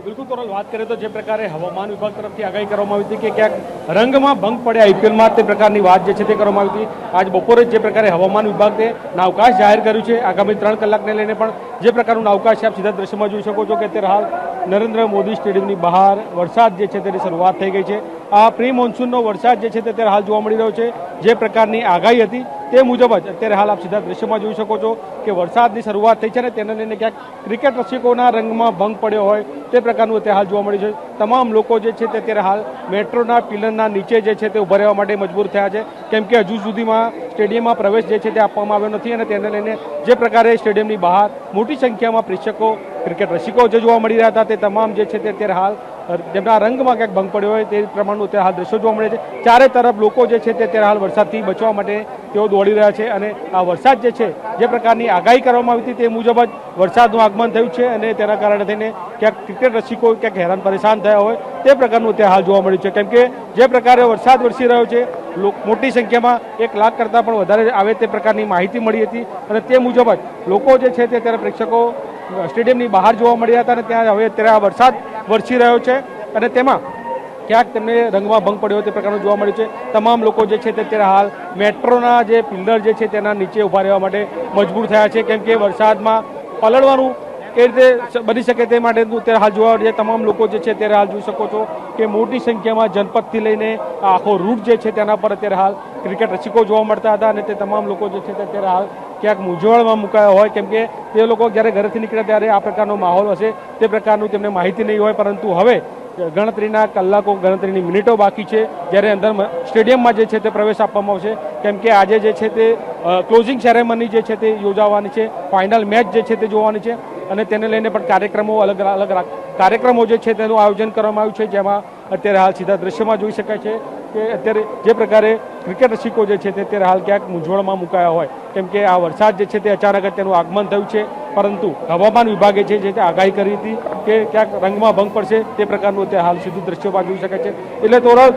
બિલકુલ તોરલ વાત કરીએ તો જે પ્રકારે હવામાન વિભાગ તરફથી આગાહી કરવામાં આવી હતી કે ક્યાંક રંગમાં ભંગ પડે આઈપીએલમાં તે પ્રકારની વાત જે છે તે કરવામાં આવી હતી. આજ બપોરે જે પ્રકારે હવામાન વિભાગે અવકાશ જાહેર કર્યું છે આગામી 3 કલાકને લઈને, પણ જે પ્રકારનું અવકાશ છે આપ સીધા દ્રશ્યમાં જોઈ શકો છો કે અત્યારે હાલ નરેન્દ્ર મોદી સ્ટેડિયમની બહાર વરસાદ જે છે તેની શરૂઆત થઈ ગઈ છે. આ પ્રી મોન્સૂનનો વરસાદ જે છે તે અત્યારે હાલ જોવા મળી રહ્યો છે. જે પ્રકારની આગાહી હતી તે મુજબ જ અત્યારે હાલ આપ સીધા દ્રશ્યમાં જોઈ શકો છો કે વરસાદની શરૂઆત થઈ છે ને તેને લઈને ક્યાંક ક્રિકેટ રસિકોના રંગમાં ભંગ પડ્યો હોય તે પ્રકારનું અત્યારે હાલ જોવા મળ્યું છે. તમામ લોકો જે છે તે અત્યારે હાલ મેટ્રોના પિલરના નીચે જે છે તે ઉભા રહેવા માટે મજબૂર થયા છે, કેમ કે હજુ સુધીમાં સ્ટેડિયમમાં પ્રવેશ જે છે તે આપવામાં આવ્યો નથી અને તેને લઈને જે પ્રકારે સ્ટેડિયમની બહાર મોટી સંખ્યામાં પ્રેક્ષકો ક્રિકેટ રસિકો જે જોવા મળી રહ્યા હતા તે તમામ જે છે તે અત્યારે હાલ જેમના રંગમાં ક્યાંક ભંગ પડ્યો હોય તે પ્રમાણનું અત્યારે હાલ દ્રશ્યો જોવા મળે છે. ચારે તરફ લોકો જે છે તે અત્યારે હાલ વરસાદથી બચવા માટે તેઓ દોડી રહ્યા છે અને આ વરસાદ જે છે જે પ્રકારની આગાહી કરવામાં આવી હતી તે મુજબ જ વરસાદનું આગમન થયું છે અને તેના કારણે થઈને ક્યાંક ક્રિકેટ રસિકો ક્યાંક હેરાન પરેશાન થયા હોય તે પ્રકારનું અત્યારે હાલ જોવા મળ્યું છે, કેમ કે જે પ્રકારે વરસાદ વરસી રહ્યો છે મોટી સંખ્યામાં 1 લાખ કરતાં પણ વધારે આવે તે પ્રકારની માહિતી મળી હતી અને તે મુજબ જ લોકો જે છે તે અત્યારે પ્રેક્ષકો સ્ટેડિયમની બહાર જોવા મળ્યા હતા અને ત્યાં હવે અત્યારે આ વરસાદ વરસી રહ્યો છે અને તેમાં ક્યાંક તેમને રંગમાં ભંગ પડ્યો તે પ્રકારનું જોવા મળ્યું છે. તમામ લોકો જે છે તે અત્યારે હાલ મેટ્રોના જે પિલ્લર જે છે તેના નીચે ઊભા રહેવા માટે મજબૂર થયા છે, કેમ કે વરસાદમાં પલળવાનું એ રીતે બની શકે તે માટે અત્યારે હાલ જોવા મળે તમામ લોકો જે છે અત્યારે હાલ જોઈ શકો છો કે મોટી સંખ્યામાં જનપદથી લઈને આખો રૂટ જે છે તેના પર અત્યારે હાલ ક્રિકેટ રસિકો જોવા મળતા હતા અને તે તમામ લોકો જે છે તે અત્યારે હાલ ક્યાંક મૂંઝવણમાં મુકાયા હોય, કેમ કે તે લોકો જ્યારે ઘરેથી નીકળ્યા ત્યારે આ પ્રકારનો માહોલ હશે તે પ્રકારનું તેમને માહિતી નહીં હોય, પરંતુ હવે ગણતરીના કલાકો ગણતરીની મિનિટો બાકી છે જ્યારે અંદર સ્ટેડિયમમાં જે છે તે પ્રવેશ આપવામાં આવશે, કેમ કે આજે જે છે તે ક્લોઝિંગ સેરેમની જે છે તે યોજાવાની છે, ફાઇનલ મેચ જે છે તે જોવાની છે અને તેને લઈને પણ કાર્યક્રમો અલગ અલગ કાર્યક્રમો જે છે તેનું આયોજન કરવામાં આવ્યું છે, જેમાં અત્યારે હાલ સીધા દ્રશ્યમાં જોઈ શકાય છે કે અત્યારે જે પ્રકારે ક્રિકેટ રસિકો જે છે તે અત્યારે હાલ ક્યાંક મૂંઝવણમાં મુકાયા હોય, કેમ કે આ વરસાદ જે છે તે અચાનક જ તેનું આગમન થયું છે, પરંતુ હવામાન વિભાગે જે છે તે આગાહી કરી હતી કે ક્યાંક રંગમાં ભંગ પડશે તે પ્રકારનું અત્યારે હાલ સીધું દ્રશ્યોમાં જોઈ શકાય છે. એટલે તોરલ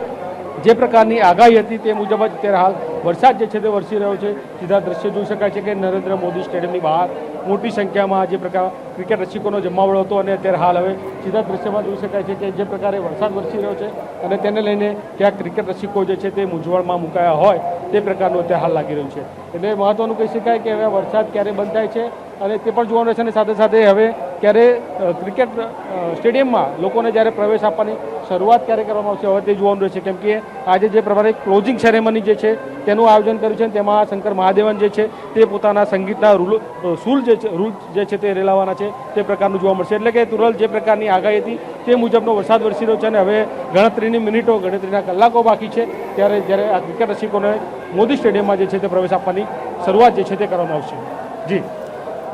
જે પ્રકારની આગાહી હતી તે મુજબ જ અત્યારે હાલ વરસાદ જે છે તે વરસી રહ્યો છે. સીધા દ્રશ્ય જોઈ શકાય છે કે નરેન્દ્ર મોદી સ્ટેડિયમની બહાર મોટી સંખ્યામાં જે પ્રકાર ક્રિકેટ રસિકોનો જમાવડો હતો અને અત્યારે હાલ હવે સીધા દ્રશ્યમાં જોઈ શકાય છે કે જે પ્રકારે વરસાદ વરસી રહ્યો છે અને તેને લઈને ક્યાંક ક્રિકેટ રસિકો જે છે તે મૂંઝવણમાં મુકાયા હોય તે પ્રકારનું અત્યારે હાલ લાગી રહ્યું છે. એટલે મહત્વનું કહી શકાય કે હવે વરસાદ ક્યારે બંધ થાય છે અને તે પણ જોવાનું છે અને સાથે સાથે હવે ક્યારે ક્રિકેટ સ્ટેડિયમમાં લોકોને જ્યારે પ્રવેશ આપવાની શરૂઆત ક્યારે કરવામાં આવશે હવે તે જોવાનું રહેશે, કેમ કે આજે જે પ્રમાણે ક્લોઝિંગ સેરેમની જે છે તેનું આયોજન કર્યું છે તેમાં શંકર મહાદેવન જે છે તે પોતાના સંગીતના રૂલ જે છે તે રેલાવાના છે તે પ્રકારનું જોવા મળશે. એટલે કે તુરંત જે પ્રકારની આગાહી હતી તે મુજબનો વરસાદ વરસી રહ્યો છે અને હવે ગણતરીની મિનિટો ગણતરીના કલાકો બાકી છે ત્યારે જ્યારે આ ક્રિકેટ રસિકોને મોદી સ્ટેડિયમમાં જે છે તે પ્રવેશ આપવાની શરૂઆત જે છે તે કરવામાં આવશે. જી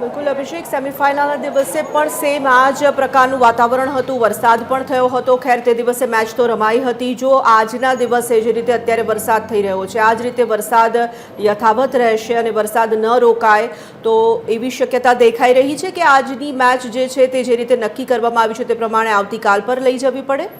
બિલકુલ અભિષેક, સેમીફાઇનલના દિવસે પણ સેમ આ જ પ્રકારનું વાતાવરણ હતું, વરસાદ પણ થયો હતો. ખેર તે દિવસે મેચ તો રમાઈ હતી. જો આજના દિવસે જે રીતે અત્યારે વરસાદ થઈ રહ્યો છે આ જ રીતે વરસાદ યથાવત રહેશે અને વરસાદ ન રોકાય તો એવી શક્યતા દેખાઈ રહી છે કે આજની મેચ જે છે તે જે રીતે નક્કી કરવામાં આવી છે તે પ્રમાણે આવતીકાલ પર લઈ જવી પડે.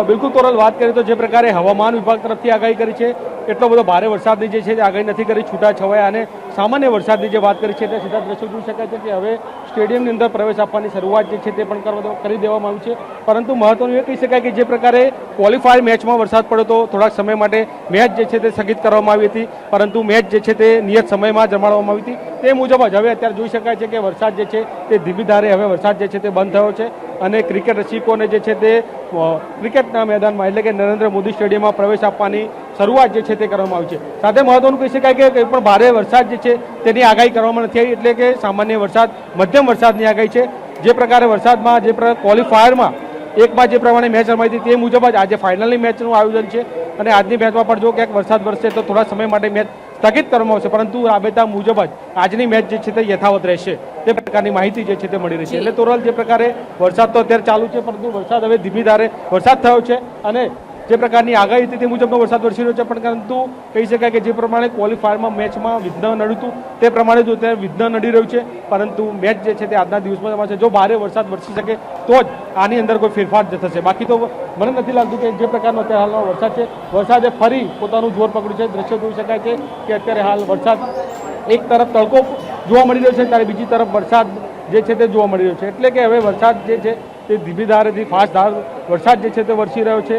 બિલકુલ તોરલ વાત કરીએ તો જે પ્રકારે હવામાન વિભાગ તરફથી આગાહી કરી છે એટલો બધો ભારે વરસાદની જે છે તે આગાહી નથી કરી, છૂટાછવાયા અને સામાન્ય વરસાદની જે વાત કરી છે તે સીધા દ્રશ્યો જોઈ શકાય છે કે હવે સ્ટેડિયમની અંદર પ્રવેશ આપવાની શરૂઆત જે છે તે પણ કરી દેવામાં આવી છે. પરંતુ મહત્વનું એ કહી શકાય કે જે પ્રકારે ક્વોલિફાયર મેચમાં વરસાદ પડ્યો તો થોડાક સમય માટે મેચ જે છે તે સ્થગિત કરવામાં આવી હતી, પરંતુ મેચ જે છે તે નિયત સમયમાં જમાડવામાં આવી હતી. તે મુજબ જ હવે અત્યારે જોઈ શકાય છે કે વરસાદ જે છે તે ધીમી ધારે હવે વરસાદ જે છે તે બંધ થયો છે અને ક્રિકેટ રસિકોને જે છે તે ક્રિકેટના મેદાનમાં એટલે કે નરેન્દ્ર મોદી સ્ટેડિયમમાં પ્રવેશ આપવાની શરૂઆત જે છે તે કરવામાં આવી છે. સાથે મહત્વનું કહી શકાય કે કંઈ પણ ભારે વરસાદ જે છે તેની આગાહી કરવામાં નથી આવી, એટલે કે સામાન્ય વરસાદ મધ્યમ વરસાદની આગાહી છે. જે પ્રકારે વરસાદમાં જે ક્વોલિફાયરમાં એકમાં જે પ્રમાણે મેચ રમાઈ હતી તે મુજબ જ આજે ફાઇનલની મેચનું આયોજન છે અને આજની મેચમાં પણ જો ક્યાંક વરસાદ વરસે તો થોડા સમય માટે મેચ સ્થગિત કરવામાં આવશે, પરંતુ રાબેતા મુજબ જ આજની મેચ જે છે તે યથાવત રહેશે તે પ્રકારની માહિતી જે છે તે મળી રહી છે. એટલે તોરલ જે પ્રકારે વરસાદ તો અત્યારે ચાલુ છે, પરંતુ વરસાદ હવે ધીમી ધારે વરસાદ થયો છે અને જે પ્રકારની આગાહી હતી તે મુજબનો વરસાદ વરસી રહ્યો છે, પરંતુ કહી શકાય કે જે પ્રમાણે ક્વોલિફાયરમાં મેચમાં વિઘ્ન નડ્યું હતું તે પ્રમાણે જો અત્યારે વિઘ્ન નડી રહ્યું છે, પરંતુ મેચ જે છે તે આજના દિવસમાં રમાશે. જો ભારે વરસાદ વરસી શકે તો જ આની અંદર કોઈ ફેરફાર થશે, બાકી તો મને નથી લાગતું કે જે પ્રકારનો અત્યારે હાલનો વરસાદ છે વરસાદે ફરી પોતાનું જોર પકડ્યું છે. દ્રશ્ય જોઈ શકાય છે કે અત્યારે હાલ વરસાદ એક તરફ તડકો જોવા મળી રહ્યો છે ત્યારે બીજી તરફ વરસાદ જે છે તે જોવા મળી રહ્યો છે. એટલે કે હવે વરસાદ જે છે તે ધીમી ધારેથી ફાસ્ટ ધાર વરસાદ જે છે તે વરસી રહ્યો છે.